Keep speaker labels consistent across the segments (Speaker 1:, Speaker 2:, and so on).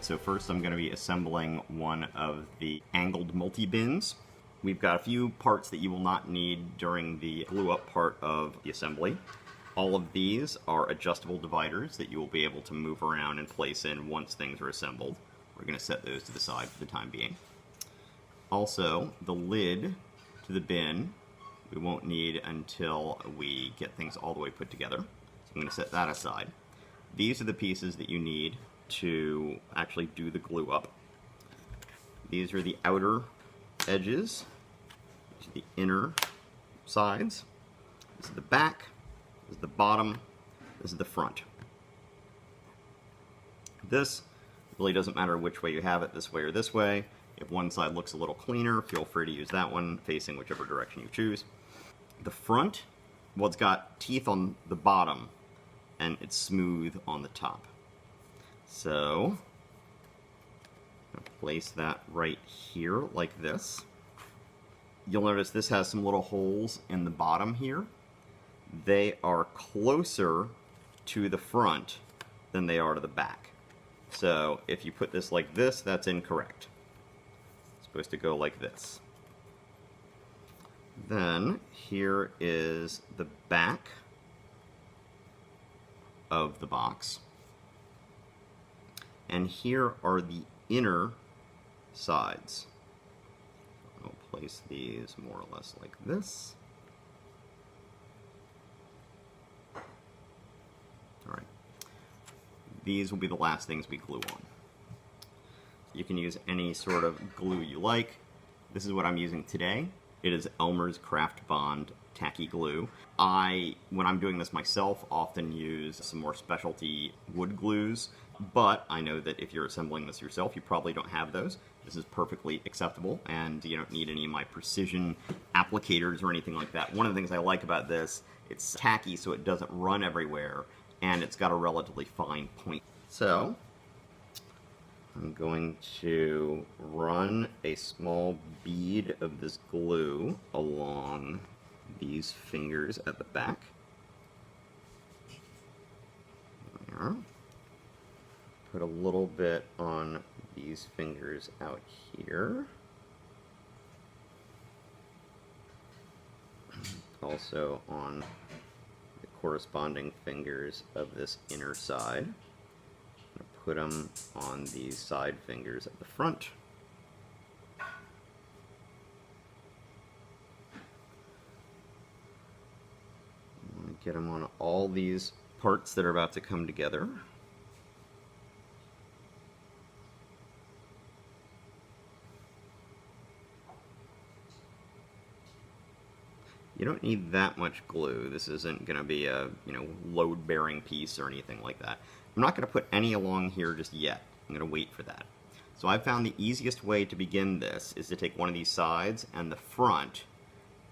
Speaker 1: So first I'm going to be assembling one of the angled multi-bins. We've got a few parts that you will not need during the glue up part of the assembly. All of these are adjustable dividers that you will be able to move around and place in once things are assembled. We're going to set those to the side for the time being. Also, the lid to the bin we won't need until we get things all the way put together. So I'm going to set that aside. These are the pieces that you need to actually do the glue up. These are the outer edges, these are the inner sides, this is the back, this is the bottom, this is the front. This really doesn't matter which way you have it, this way or this way. If one side looks a little cleaner, feel free to use that one, facing whichever direction you choose. The front, well, it's got teeth on the bottom, and it's smooth on the top. So, I'm gonna place that right here, like this. You'll notice this has some little holes in the bottom here. They are closer to the front than they are to the back. So, if you put this like this, that's incorrect. It's supposed to go like this. Then, here is the back of the box. And here are the inner sides. I'll place these more or less like this. Alright. These will be the last things we glue on. You can use any sort of glue you like. This is what I'm using today. It is Elmer's Craft Bond tacky glue. When I'm doing this myself, often use some more specialty wood glues, but I know that if you're assembling this yourself, you probably don't have those. This is perfectly acceptable, and you don't need any of my precision applicators or anything like that. One of the things I like about this, it's tacky so it doesn't run everywhere, and it's got a relatively fine point. So, I'm going to run a small bead of this glue along these fingers at the back. There. Put a little bit on these fingers out here. Also on the corresponding fingers of this inner side. I'm going to put them on these side fingers at the front. I'm going to get them on all these parts that are about to come together. You don't need that much glue. This isn't going to be a, load-bearing piece or anything like that. I'm not going to put any along here just yet. I'm going to wait for that. So I've found the easiest way to begin this is to take one of these sides and the front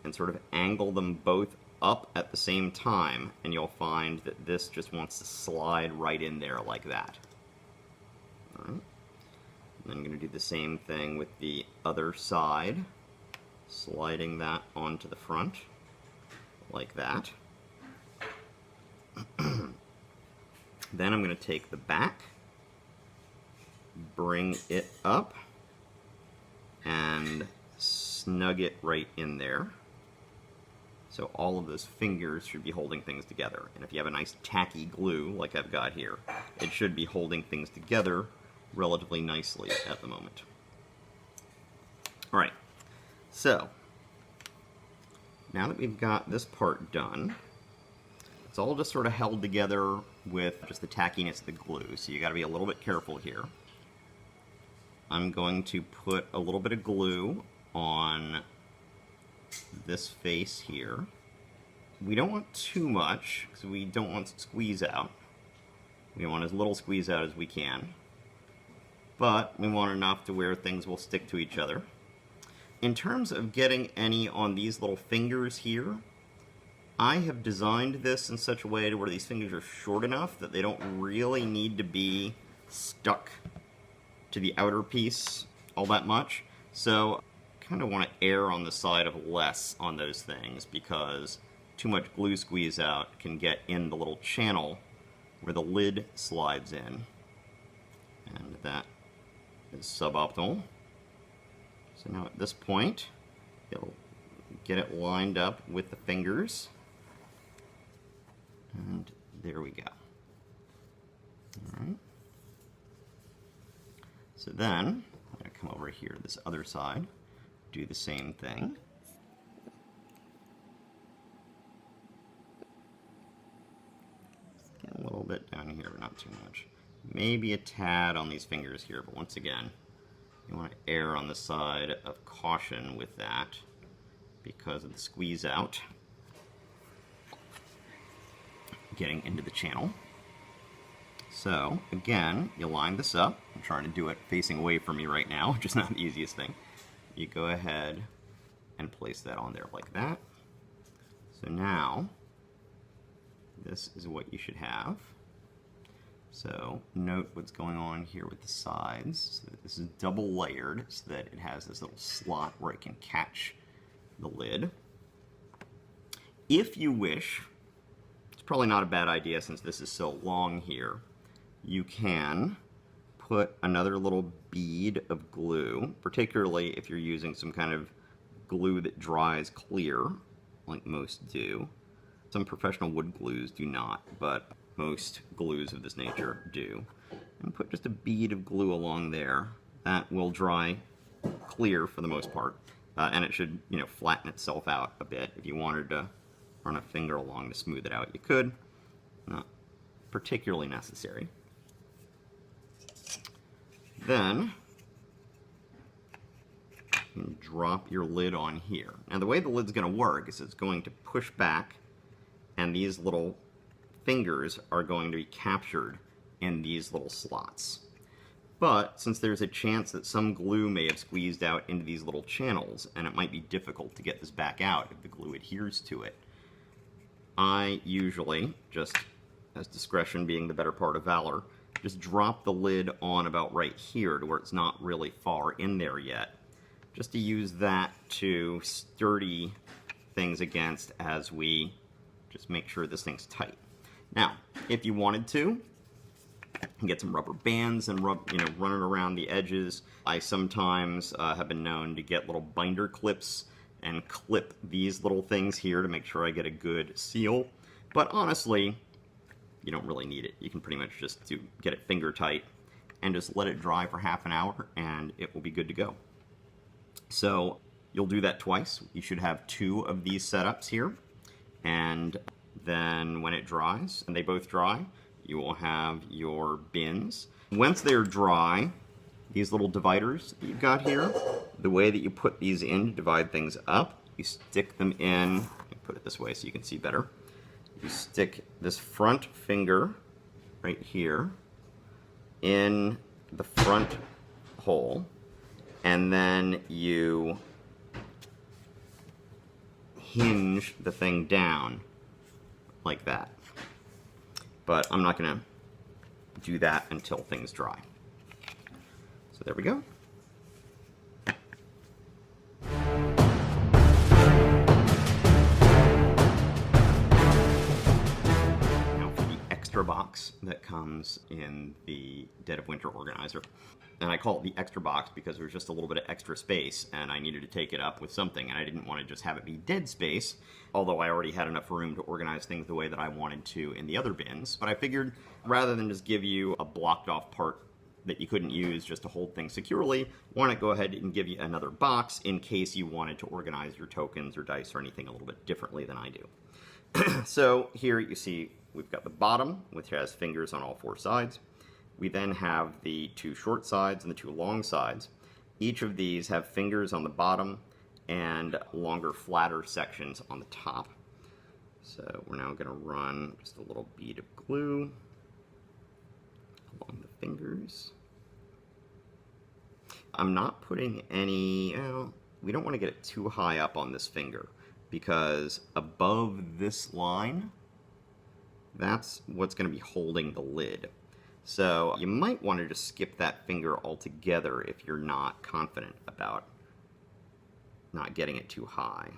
Speaker 1: and sort of angle them both up at the same time, and you'll find that this just wants to slide right in there like that. All right. And I'm going to do the same thing with the other side, sliding that onto the front like that. Then I'm going to take the back, bring it up, and snug it right in there. So all of those fingers should be holding things together. And if you have a nice tacky glue, like I've got here, it should be holding things together relatively nicely at the moment. Alright, so now that we've got this part done, it's all just sort of held together with just the tackiness of the glue, so you got to be a little bit careful here. I'm going to put a little bit of glue on this face here. We don't want too much, because we don't want to squeeze out. We want as little squeeze out as we can, but we want enough to where things will stick to each other. In terms of getting any on these little fingers here, I have designed this in such a way to where these fingers are short enough that they don't really need to be stuck to the outer piece all that much. So I kind of want to err on the side of less on those things, because too much glue squeeze out can get in the little channel where the lid slides in. And that is suboptimal. So now at this point, it'll get it lined up with the fingers. And there we go. All right. So then, I'm going to come over here to this other side, do the same thing. Get a little bit down here, but not too much. Maybe a tad on these fingers here, but once again, you want to err on the side of caution with that because of the squeeze out getting into the channel. So again, you line this up. I'm trying to do it facing away from me right now, which is not the easiest thing. You go ahead and place that on there like that. So now, this is what you should have. So note what's going on here with the sides. So this is double layered so that it has this little slot where it can catch the lid. If you wish, it's probably not a bad idea since this is so long here, you can put another little bead of glue, particularly if you're using some kind of glue that dries clear, like most do. Some professional wood glues do not, but most glues of this nature do. And put just a bead of glue along there. That will dry clear for the most part, and it should, you know, flatten itself out a bit. If you wanted to run a finger along to smooth it out, you could. Not particularly necessary. Then you can drop your lid on here. Now the way the lid's going to work is it's going to push back, and these little fingers are going to be captured in these little slots. But since there's a chance that some glue may have squeezed out into these little channels, and it might be difficult to get this back out if the glue adheres to it, I usually, just as discretion being the better part of valor, just drop the lid on about right here to where it's not really far in there yet, just to use that to sturdy things against as we just make sure this thing's tight. Now, if you wanted to, you can get some rubber bands and run it around the edges. I sometimes have been known to get little binder clips and clip these little things here to make sure I get a good seal. But honestly, you don't really need it. You can pretty much just get it finger tight and just let it dry for half an hour and it will be good to go. So you'll do that twice. You should have 2 of these setups here, and then when it dries, and they both dry, you will have your bins. Once they're dry, these little dividers that you've got here, the way that you put these in to divide things up, you stick them in, let me put it this way so you can see better. You stick this front finger right here in the front hole, and then you hinge the thing down like that. But I'm not going to do that until things dry. So there we go. Box that comes in the Dead of Winter organizer, and I call it the extra box because there's just a little bit of extra space and I needed to take it up with something, and I didn't want to just have it be dead space, although I already had enough room to organize things the way that I wanted to in the other bins. But I figured rather than just give you a blocked off part that you couldn't use just to hold things securely, why not go ahead and give you another box in case you wanted to organize your tokens or dice or anything a little bit differently than I do. So here you see we've got the bottom, which has fingers on all 4 sides. We then have the 2 short sides and the 2 long sides. Each of these have fingers on the bottom and longer, flatter sections on the top. So we're now going to run just a little bead of glue along the fingers. I'm not putting any, we don't want to get it too high up on this finger, because above this line, that's what's going to be holding the lid. So you might want to just skip that finger altogether if you're not confident about not getting it too high.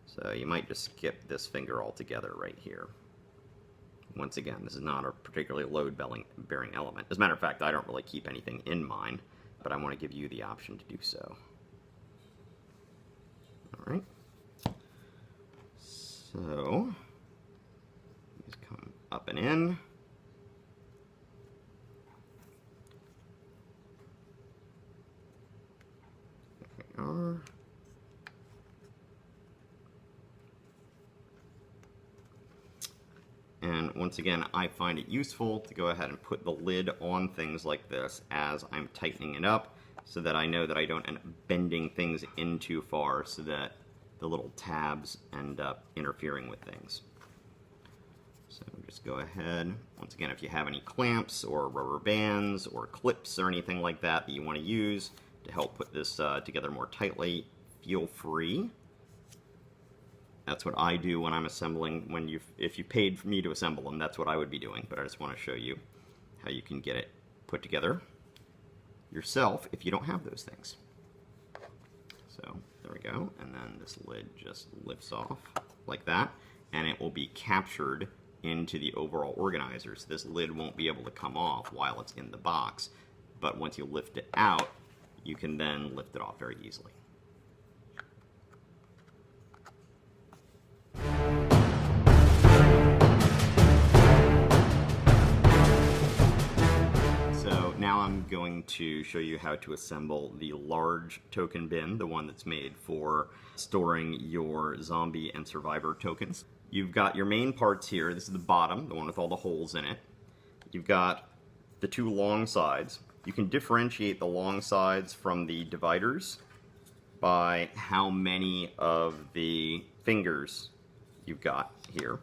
Speaker 1: So you might just skip this finger altogether right here. Once again, this is not a particularly load-bearing element. As a matter of fact, I don't really keep anything in mine, but I want to give you the option to do so. All right. So, these come up and in. There we are. And once again, I find it useful to go ahead and put the lid on things like this as I'm tightening it up, so that I know that I don't end up bending things in too far so that the little tabs end up interfering with things. So just go ahead. Once again, if you have any clamps or rubber bands or clips or anything like that that you want to use to help put this together more tightly, feel free. That's what I do when I'm assembling. If you paid for me to assemble them, that's what I would be doing. But I just want to show you how you can get it put together yourself if you don't have those things. So there we go, and then this lid just lifts off like that, and it will be captured into the overall organizer. So this lid won't be able to come off while it's in the box, but once you lift it out, you can then lift it off very easily. Now I'm going to show you how to assemble the large token bin, the one that's made for storing your zombie and survivor tokens. You've got your main parts here. This is the bottom, the one with all the holes in it. You've got the two long sides. You can differentiate the long sides from the dividers by how many of the fingers you've got here.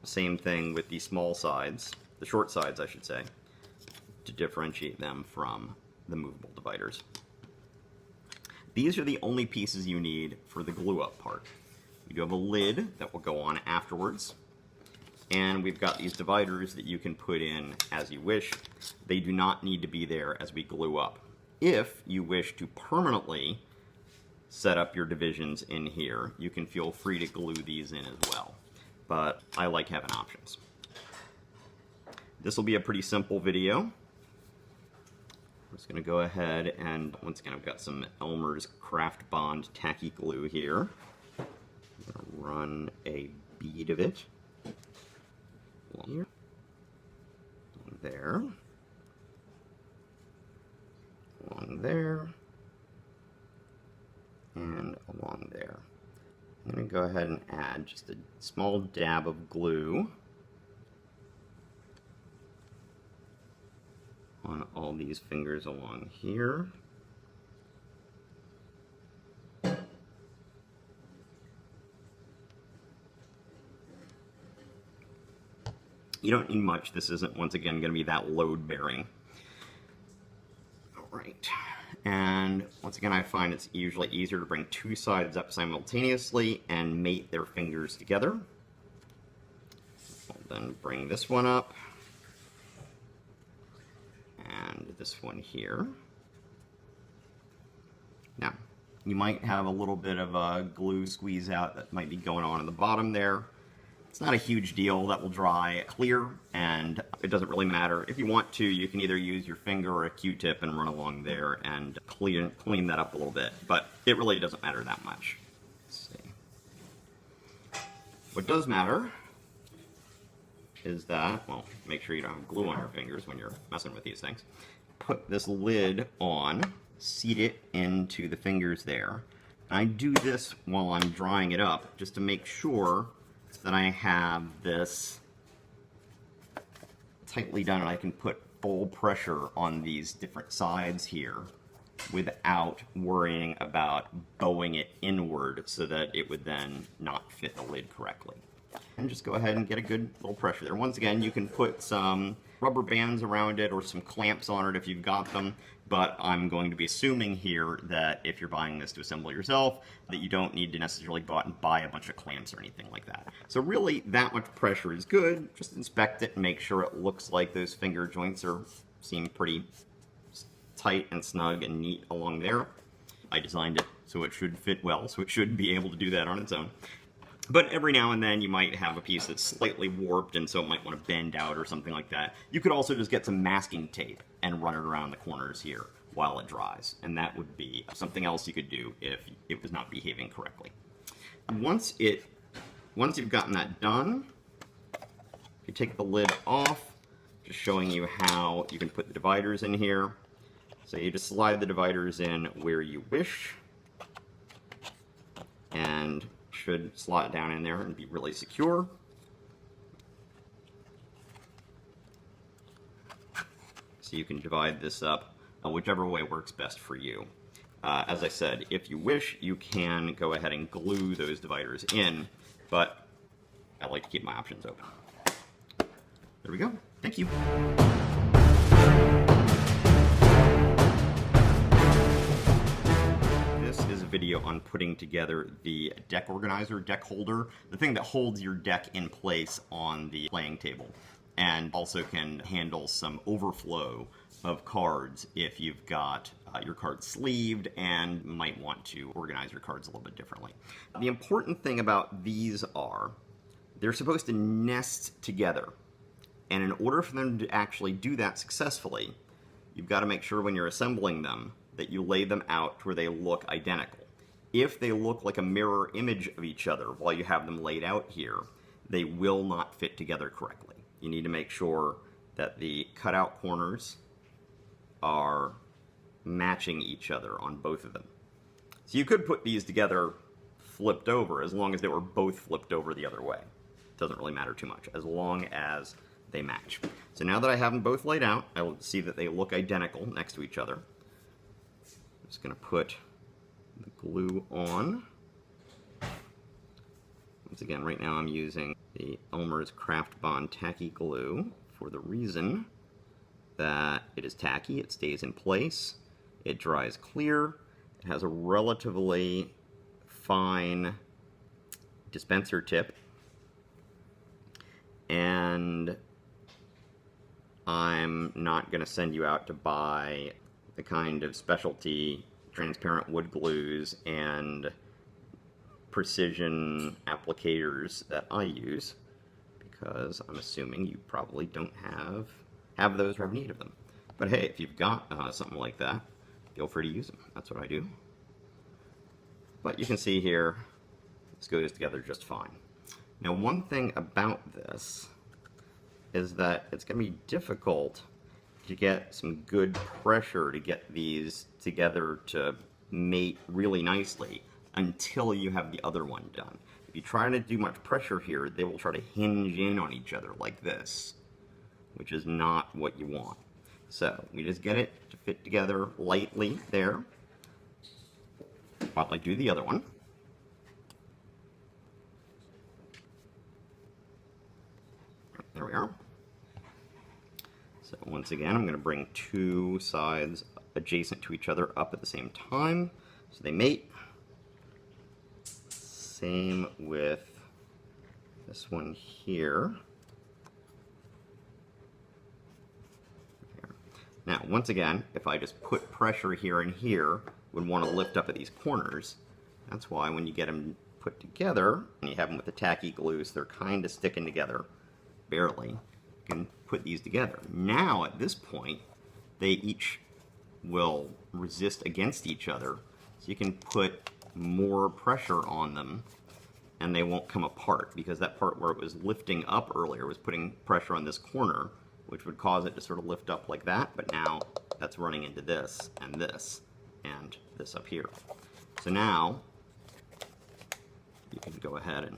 Speaker 1: Same thing with the small sides, the short sides I should say, to differentiate them from the movable dividers. These are the only pieces you need for the glue up part. You do have a lid that will go on afterwards, and we've got these dividers that you can put in as you wish. They do not need to be there as we glue up. If you wish to permanently set up your divisions in here, you can feel free to glue these in as well, but I like having options. This will be a pretty simple video. I'm just going to go ahead and, once again, I've got some Elmer's Craft Bond tacky glue here. I'm going to run a bead of it along here, along there, along there, and along there. I'm going to go ahead and add just a small dab of glue on all these fingers along here. You don't need much. This isn't, once again, going to be that load-bearing. All right. And once again, I find it's usually easier to bring two sides up simultaneously and mate their fingers together. I'll then bring this one up. And this one here. Now, you might have a little bit of a glue squeeze out that might be going on in the bottom there. It's not a huge deal. That will dry clear, and it doesn't really matter. If you want to, you can either use your finger or a Q-tip and run along there and clean that up a little bit, but it really doesn't matter that much. Let's see. What does matter is that, well, make sure you don't have glue on your fingers when you're messing with these things. Put this lid on, seat it into the fingers there. And I do this while I'm drying it up, just to make sure that I have this tightly done and I can put full pressure on these different sides here without worrying about bowing it inward so that it would then not fit the lid correctly. And just go ahead and get a good little pressure there. Once again, you can put some rubber bands around it or some clamps on it if you've got them, but I'm going to be assuming here that if you're buying this to assemble yourself, that you don't need to necessarily go out and buy a bunch of clamps or anything like that. So really, that much pressure is good. Just inspect it and make sure it looks like those finger joints seem pretty tight and snug and neat along there. I designed it so it should fit well, so it should be able to do that on its own. But every now and then you might have a piece that's slightly warped and so it might want to bend out or something like that. You could also just get some masking tape and run it around the corners here while it dries. And that would be something else you could do if it was not behaving correctly. Once you've gotten that done, you take the lid off, just showing you how you can put the dividers in here. So you just slide the dividers in where you wish, and should slot down in there and be really secure. So you can divide this up whichever way works best for you. As I said, if you wish, you can go ahead and glue those dividers in, but I like to keep my options open. There we go. Thank you. This is a video on putting together the deck organizer, deck holder, the thing that holds your deck in place on the playing table, and also can handle some overflow of cards if you've got your cards sleeved and might want to organize your cards a little bit differently. The important thing about these are they're supposed to nest together. And in order for them to actually do that successfully, you've got to make sure when you're assembling them that you lay them out to where they look identical. If they look like a mirror image of each other while you have them laid out here, they will not fit together correctly. You need to make sure that the cutout corners are matching each other on both of them. So you could put these together flipped over as long as they were both flipped over the other way. It doesn't really matter too much, as long as they match. So now that I have them both laid out, I will see that they look identical next to each other. I'm just going to put the glue on. Once again, right now I'm using the Elmer's Craft Bond tacky glue for the reason that it is tacky, it stays in place, it dries clear, it has a relatively fine dispenser tip, and I'm not going to send you out to buy the kind of specialty transparent wood glues and precision applicators that I use, because I'm assuming you probably don't have those or have need of them. But hey, if you've got something like that, feel free to use them. That's what I do. But you can see here, this goes together just fine. Now, one thing about this is that it's going to be difficult to get some good pressure to get these together to mate really nicely until you have the other one done. If you try to do much pressure here, they will try to hinge in on each other like this, which is not what you want. So we just get it to fit together lightly there while I do the other one. There we are. So once again, I'm going to bring two sides adjacent to each other up at the same time so they mate. Same with this one here. Now, once again, if I just put pressure here and here, would want to lift up at these corners. That's why when you get them put together, and you have them with the tacky glue, so they're kind of sticking together, barely, you can put these together. Now, at this point, they each will resist against each other, so you can put more pressure on them, and they won't come apart, because that part where it was lifting up earlier was putting pressure on this corner, which would cause it to sort of lift up like that, but now that's running into this, and this up here. So now, you can go ahead and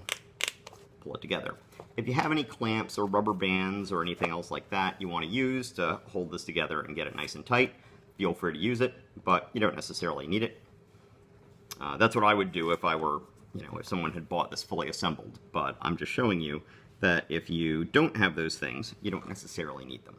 Speaker 1: pull it together. If you have any clamps or rubber bands or anything else like that you want to use to hold this together and get it nice and tight, feel free to use it, but you don't necessarily need it. That's what I would do if I were, if someone had bought this fully assembled, but I'm just showing you that if you don't have those things, you don't necessarily need them.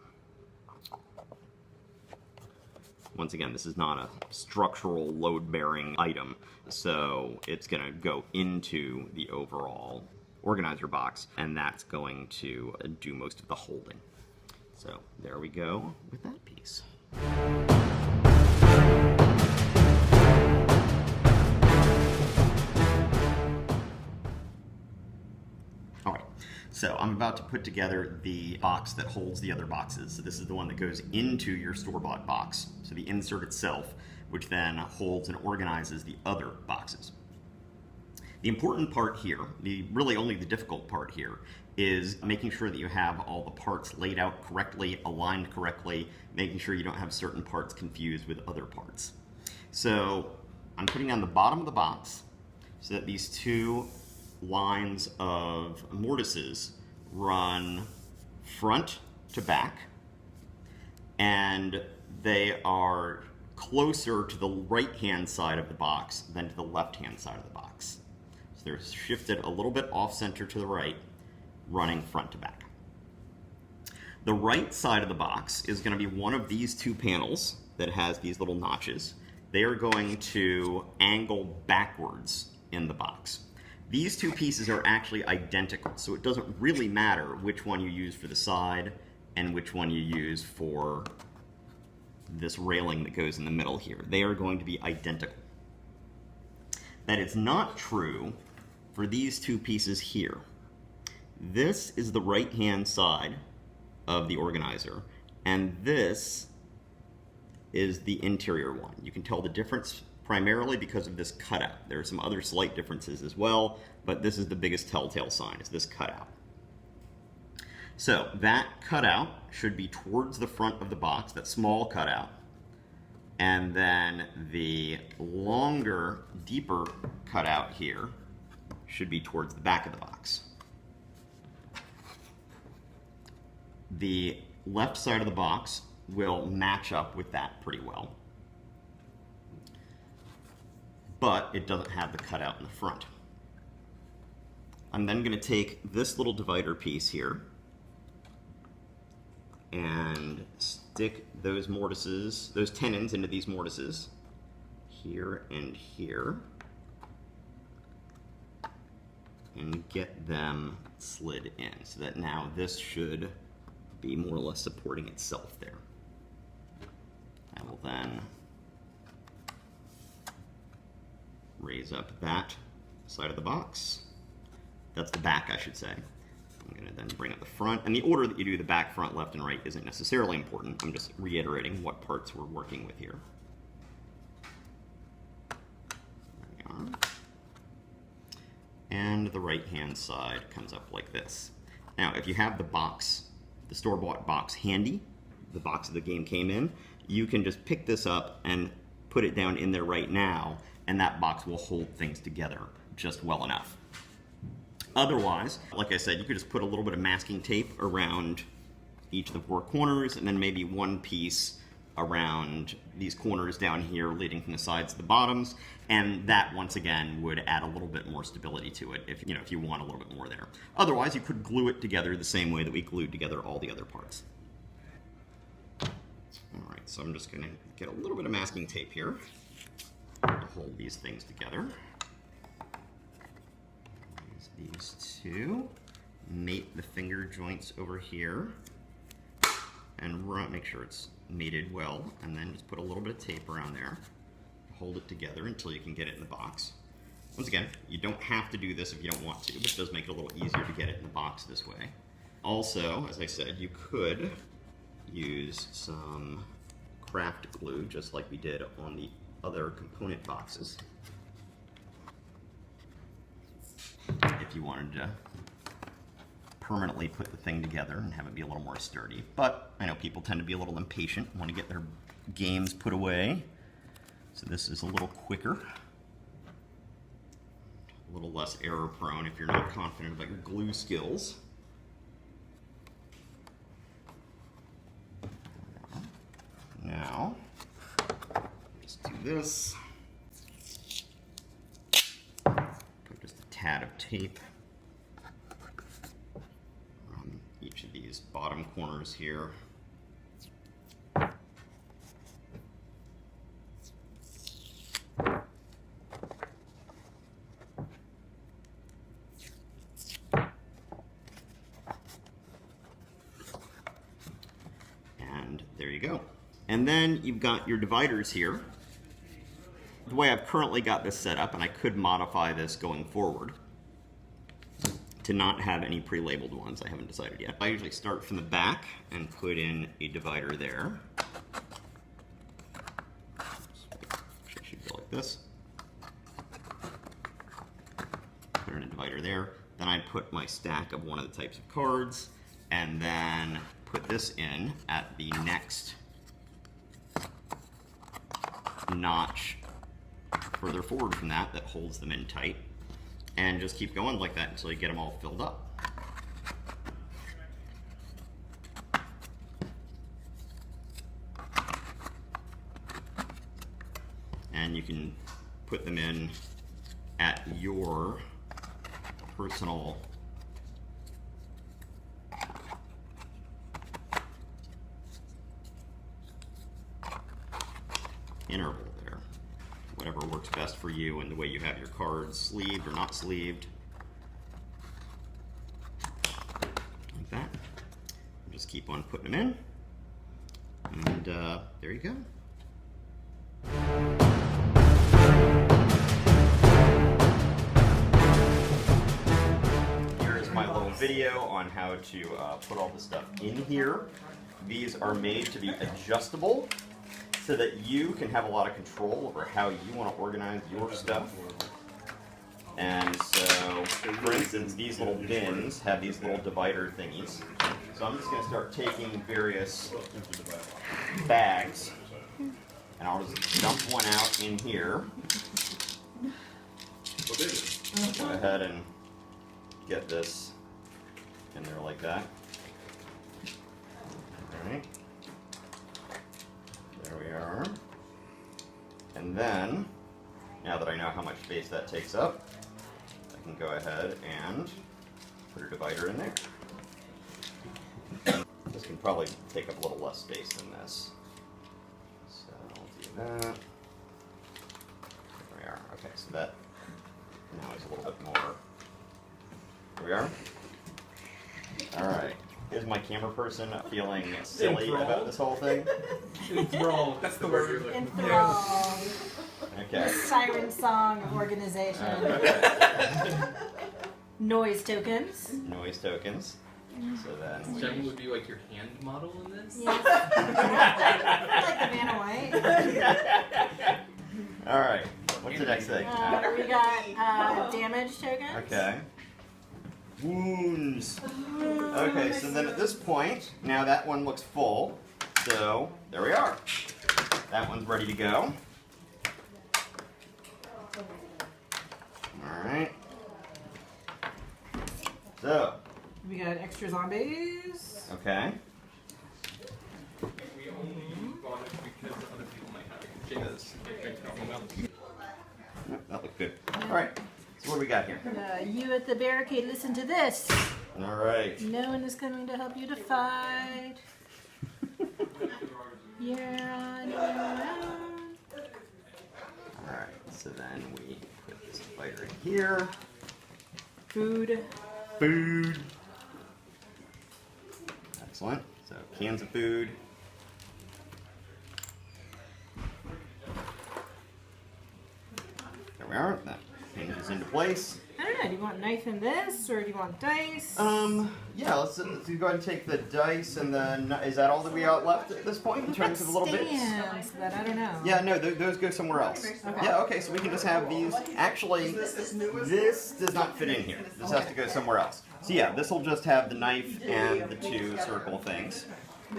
Speaker 1: Once again, this is not a structural load-bearing item, so it's going to go into the overall organizer box, and that's going to do most of the holding. So there we go with that piece. So I'm about to put together the box that holds the other boxes. So this is the one that goes into your store-bought box. So the insert itself, which then holds and organizes the other boxes. The important part here, really only the difficult part here, is making sure that you have all the parts laid out correctly, aligned correctly, making sure you don't have certain parts confused with other parts. So I'm putting down the bottom of the box so that these two lines of mortises run front to back, and they are closer to the right-hand side of the box than to the left-hand side of the box. So they're shifted a little bit off-center to the right, running front to back. The right side of the box is going to be one of these two panels that has these little notches. They are going to angle backwards in the box. These two pieces are actually identical, so it doesn't really matter which one you use for the side and which one you use for this railing that goes in the middle here. They are going to be identical. That is not true for these two pieces here. This is the right-hand side of the organizer, and this is the interior one. You can tell the difference primarily because of this cutout. There are some other slight differences as well, but this is the biggest telltale sign, is this cutout. So that cutout should be towards the front of the box, that small cutout, and then the longer, deeper cutout here should be towards the back of the box. The left side of the box will match up with that pretty well, but it doesn't have the cutout in the front. I'm then going to take this little divider piece here and stick those mortises, those tenons into these mortises here and here, and get them slid in so that now this should be more or less supporting itself there. I will then raise up that side of the box. That's the back, I should say. I'm going to then bring up the front. And the order that you do the back, front, left, and right isn't necessarily important. I'm just reiterating what parts we're working with here. There we are. And the right-hand side comes up like this. Now, if you have the box, the store-bought box handy, the box that the game came in, you can just pick this up and put it down in there right now, and that box will hold things together just well enough. Otherwise, like I said, you could just put a little bit of masking tape around each of the four corners, and then maybe one piece around these corners down here leading from the sides to the bottoms, and that once again would add a little bit more stability to it if you want a little bit more there. Otherwise, you could glue it together the same way that we glued together all the other parts. Alright, so I'm just going to get a little bit of masking tape here to hold these things together. Use these two, mate the finger joints over here, and make sure it's mated well, and then just put a little bit of tape around there. Hold it together until you can get it in the box. Once again, you don't have to do this if you don't want to, but it does make it a little easier to get it in the box this way. Also, as I said, you could use some craft glue, just like we did on the other component boxes, if you wanted to permanently put the thing together and have it be a little more sturdy. But I know people tend to be a little impatient, want to get their games put away. So this is a little quicker, a little less error prone if you're not confident about your glue skills. Now, just do this. Put just a tad of tape on each of these bottom corners here. And there you go. And then you've got your dividers here. The way I've currently got this set up, and I could modify this going forward, to not have any pre-labeled ones. I haven't decided yet. I usually start from the back and put in a divider there. It should go like this. Put in a divider there. Then I put my stack of one of the types of cards, and then put this in at the next notch further forward from that holds them in tight, and just keep going like that until you get them all filled up. And you can put them in at your personal interval there. Whatever works best for you and the way you have your cards sleeved or not sleeved. Like that. And just keep on putting them in. And there you go. Video on how to put all the stuff in here. These are made to be adjustable so that you can have a lot of control over how you want to organize your stuff. And so, for instance, these little bins have these little divider thingies. So I'm just going to start taking various bags, and I'll just dump one out in here. Go ahead and get this in there like that. Alright. There we are. And then, now that I know how much space that takes up, I can go ahead and put a divider in there. This can probably take up a little less space than this. So I'll do that. There we are. Okay, so that now is a little bit more. There we are. Alright, is my camera person feeling silly about this whole thing?
Speaker 2: Enthralled, that's the word you're looking for.
Speaker 3: Enthralled.
Speaker 1: Okay.
Speaker 3: Siren song organization.
Speaker 1: Okay.
Speaker 3: Noise tokens.
Speaker 1: Noise tokens. So then
Speaker 2: Jen would be like your hand model in this?
Speaker 3: Yes. Like the Vanna White.
Speaker 1: Alright, what's the next thing?
Speaker 3: We got damage tokens.
Speaker 1: Okay. Wounds. Okay, so then at this point, now that one looks full, so there we are. That one's ready to go. Alright. So.
Speaker 3: We got extra zombies.
Speaker 1: Okay.
Speaker 2: We only bought it because other people might have it. James,
Speaker 1: That looked good. Alright. So what do we got here?
Speaker 3: You at the barricade, listen to this.
Speaker 1: Alright.
Speaker 3: No one is coming to help you to fight. You're on your own.
Speaker 1: Alright, so then we put this divider in here.
Speaker 3: Food.
Speaker 1: Food. Excellent. So cans of food. There we are. That hinges into place.
Speaker 3: I don't know, do you want knife in this, or do you want dice?
Speaker 1: Yeah, let's go ahead and take the dice, and then, is that all that we got left at this point in terms of the little bits?
Speaker 3: Stands, but I don't know.
Speaker 1: Yeah, no, those go somewhere else.
Speaker 3: Okay.
Speaker 1: Yeah, okay, so we can just have these. Actually, this does not fit in here. This has to go somewhere else. So yeah, this will just have the knife and the two circle things.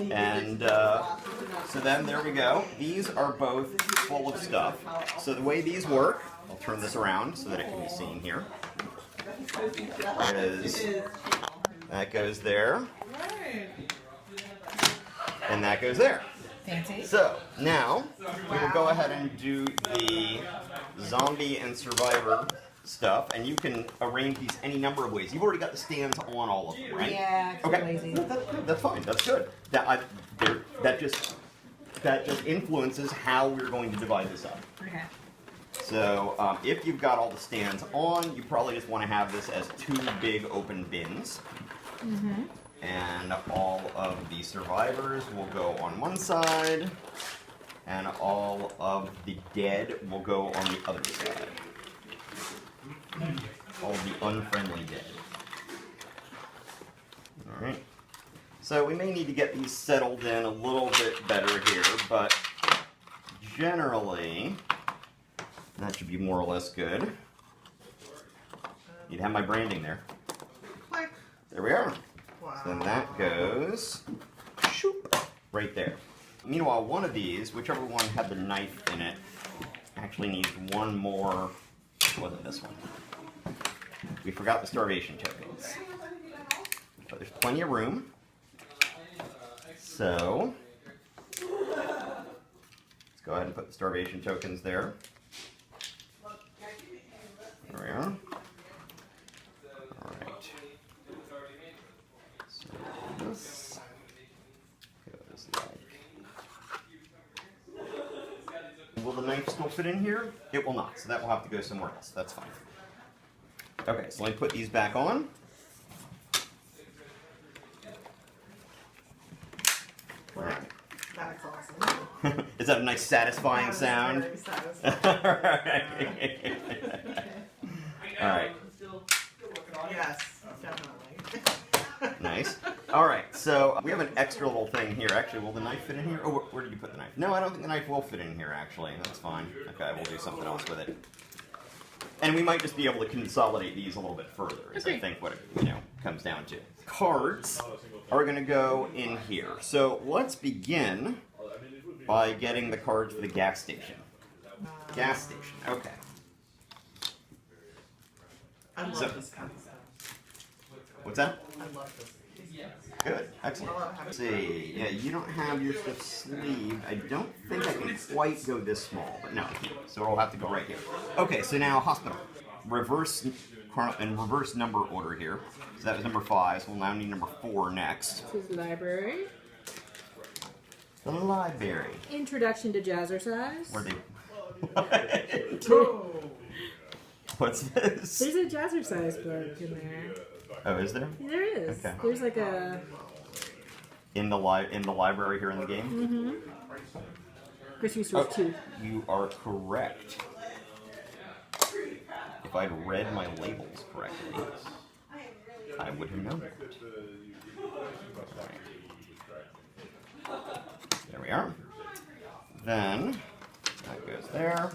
Speaker 1: And so then there we go. These are both full of stuff. So the way these work, I'll turn this around so that it can be seen here. That goes there. And that goes there.
Speaker 3: Fancy.
Speaker 1: So now we will go ahead and do the zombie and survivor stuff, and you can arrange these any number of ways. You've already got the stands on all of them, right?
Speaker 3: Yeah,
Speaker 1: okay.
Speaker 3: Lazy.
Speaker 1: That's fine. That's good. That just influences how we're going to divide this up.
Speaker 3: Okay.
Speaker 1: So if you've got all the stands on, you probably just want to have this as two big open bins.
Speaker 3: Mm-hmm.
Speaker 1: And all of the survivors will go on one side, and all of the dead will go on the other side. All of the unfriendly dead. Alright. So we may need to get these settled in a little bit better here, but generally, that should be more or less good. You'd have my branding there.
Speaker 4: Click.
Speaker 1: There we are.
Speaker 4: Wow.
Speaker 1: So then that goes shoop, right there. Meanwhile, one of these, whichever one had the knife in it, actually needs one more. Wasn't this one? We forgot the starvation tokens. But there's plenty of room. So let's go ahead and put the starvation tokens there. There we are. Alright. So this goes like. Will the knife still fit in here? It will not, so that will have to go somewhere else. That's fine. Okay, so let me put these back on. Alright.
Speaker 4: That's awesome.
Speaker 1: Is that a nice satisfying
Speaker 4: That was
Speaker 1: sound?
Speaker 4: very satisfying.
Speaker 1: Alright.
Speaker 4: Yes, definitely.
Speaker 1: Nice. Alright, so we have an extra little thing here. Actually, will the knife fit in here? Oh, where did you put the knife? No, I don't think the knife will fit in here, actually. That's fine. Okay, we'll do something else with it. And we might just be able to consolidate these a little bit further, is I think what it comes down to. Cards are going to go in here. So let's begin by getting the cards for the gas station. Gas station, okay.
Speaker 4: I love
Speaker 1: So-
Speaker 4: this kind of stuff.
Speaker 1: What's that?
Speaker 4: I love this.
Speaker 1: Good, excellent. Let's see, yeah, you don't have your stuff sleeved. I don't think I can quite go this small, but no, I can't. So it'll have to go right here. Okay, so now hospital. Reverse in reverse number order here. So that was number 5, so we'll now need number 4 next.
Speaker 3: This is library.
Speaker 1: The library.
Speaker 3: Introduction to Jazzercise.
Speaker 1: Where they...
Speaker 4: Oh.
Speaker 1: What's this?
Speaker 3: There's a Jazzercise book in there.
Speaker 1: Oh, is there?
Speaker 3: There is.
Speaker 1: Okay.
Speaker 3: There's like a...
Speaker 1: In the library here in the game?
Speaker 3: Mm-hmm. Grocery store
Speaker 1: Oh,
Speaker 3: 2.
Speaker 1: you are correct. If I'd read my labels correctly, I would have known that. There we are. Then, that goes there.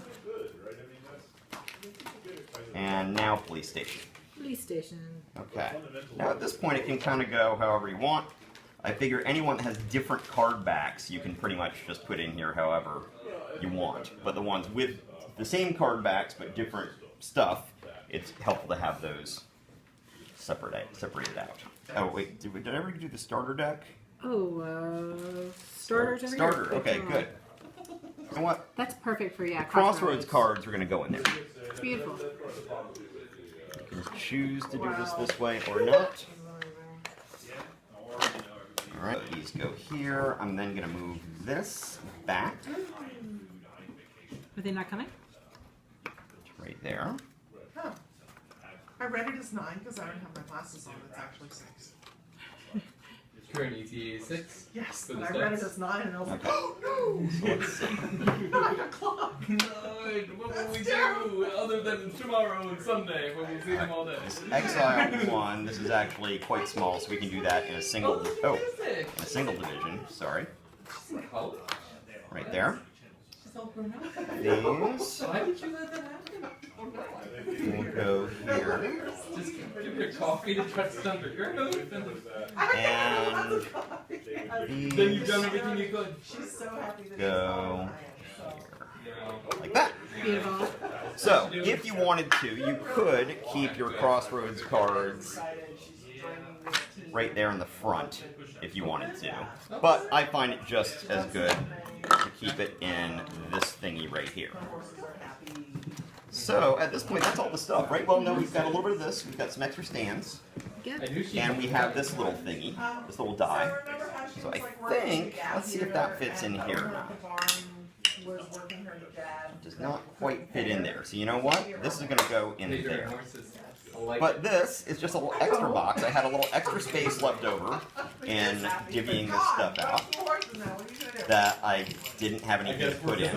Speaker 1: And now police station.
Speaker 3: Police station.
Speaker 1: Okay. Now at this point it can kind of go however you want. I figure anyone that has different card backs you can pretty much just put in here however you want. But the ones with the same card backs but different stuff, it's helpful to have those separated out. Oh wait, did I ever do the starter deck?
Speaker 3: Oh, starters over
Speaker 1: Starter,
Speaker 3: here.
Speaker 1: okay, good. You know what?
Speaker 3: That's perfect for, yeah,
Speaker 1: Crossroads cards are going to go in there.
Speaker 3: Beautiful.
Speaker 1: You can choose to do this way or not. Alright, these go here. I'm then going to move this back.
Speaker 3: Are they not coming?
Speaker 1: Right there.
Speaker 4: Huh. I read it as 9 because I don't have my glasses on. It's actually 6.
Speaker 2: Current ETA 6.
Speaker 4: Yes,
Speaker 2: For
Speaker 4: but
Speaker 2: the
Speaker 4: I read it
Speaker 2: stats?
Speaker 4: as 9 and I was like,
Speaker 1: Okay.
Speaker 4: oh no!
Speaker 1: So let's see.
Speaker 4: 9 o'clock!
Speaker 2: No, what will we do
Speaker 4: terrible.
Speaker 2: other than tomorrow and Sunday when we see them all day?
Speaker 1: This Exile 1, this is actually quite small, so we can do that in a single, in a single division, sorry.
Speaker 2: Oh,
Speaker 1: Right there.
Speaker 4: She's all grown up.
Speaker 1: These
Speaker 2: why did you let that happen?
Speaker 1: will go here.
Speaker 2: Just give your coffee to trust under your nose, and
Speaker 1: And
Speaker 2: then you've done
Speaker 1: these
Speaker 2: everything you could.
Speaker 4: She's so happy that
Speaker 1: go
Speaker 4: she's
Speaker 1: here. Like that.
Speaker 3: Beautiful.
Speaker 1: So, if you wanted to, you could keep your Crossroads cards right there in the front if you wanted to. But I find it just as good to keep it in this thingy right here. So, at this point, that's all the stuff, right? Well, no, we've got a little bit of this. We've got some extra stands.
Speaker 2: I
Speaker 3: Good.
Speaker 2: knew she
Speaker 1: And we have this little thingy, this little die. So I think, let's see if that fits in here or not. It does not quite fit in there. So you know what? This is going to go in there. But this is just a little extra box. I had a little extra space left over in divvying this stuff out that I didn't have anything to put in.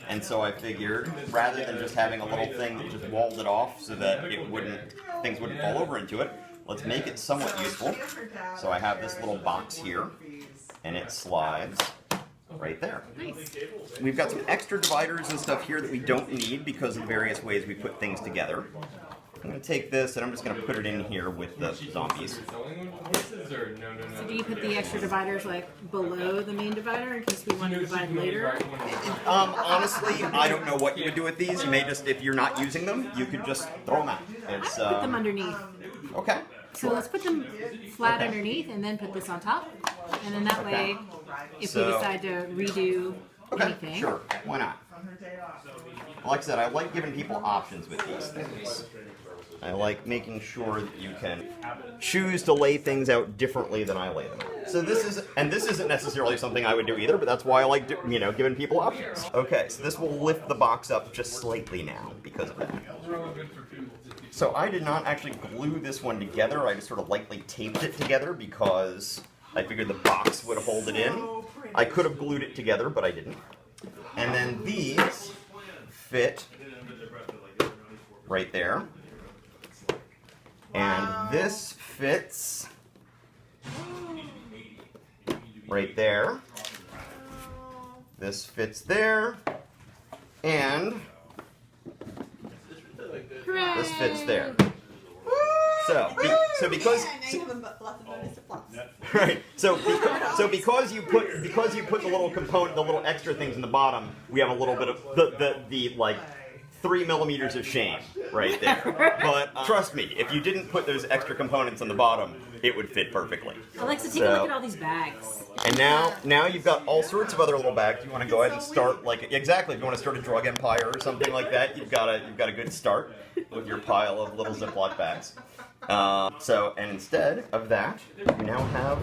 Speaker 1: And so I figured, rather than just having a little thing that just walled it off so that it wouldn't, things wouldn't fall over into it, let's make it somewhat useful. So I have this little box here, and it slides right there.
Speaker 3: Nice.
Speaker 1: We've got some extra dividers and stuff here that we don't need because of the various ways we put things together. I'm going to take this and I'm just going to put it in here with the zombies.
Speaker 3: So do you put the extra dividers like below the main divider in case we want to divide later?
Speaker 1: Honestly, I don't know what you would do with these. You may just, if you're not using them, you could just throw them out. It's,
Speaker 3: Put them underneath.
Speaker 1: okay.
Speaker 3: So let's put them flat underneath and then put this on top. And then that way, if we decide to redo anything.
Speaker 1: Sure. Why not? Like I said, I like giving people options with these things. I like making sure that you can choose to lay things out differently than I lay them out. So this isn't necessarily something I would do either, but that's why I like, giving people options. Okay, so this will lift the box up just slightly now because of that. So I did not actually glue this one together. I just sort of lightly taped it together because I figured the box would hold it in. I could have glued it together, but I didn't. And then these fit right there. And this fits right there. This fits there. And this fits there. So because right, so because you put the little component, the little extra things in the bottom, we have a little bit of the like 3 millimeters of shame right there. But trust me, if you didn't put those extra components on the bottom, it would fit perfectly.
Speaker 3: Alexa, take a look at all these bags.
Speaker 1: And now you've got all sorts of other little bags. You want to go ahead and start exactly. If you want to start a drug empire or something like that, you've got a good start with your pile of little Ziploc bags. And instead of that, you now have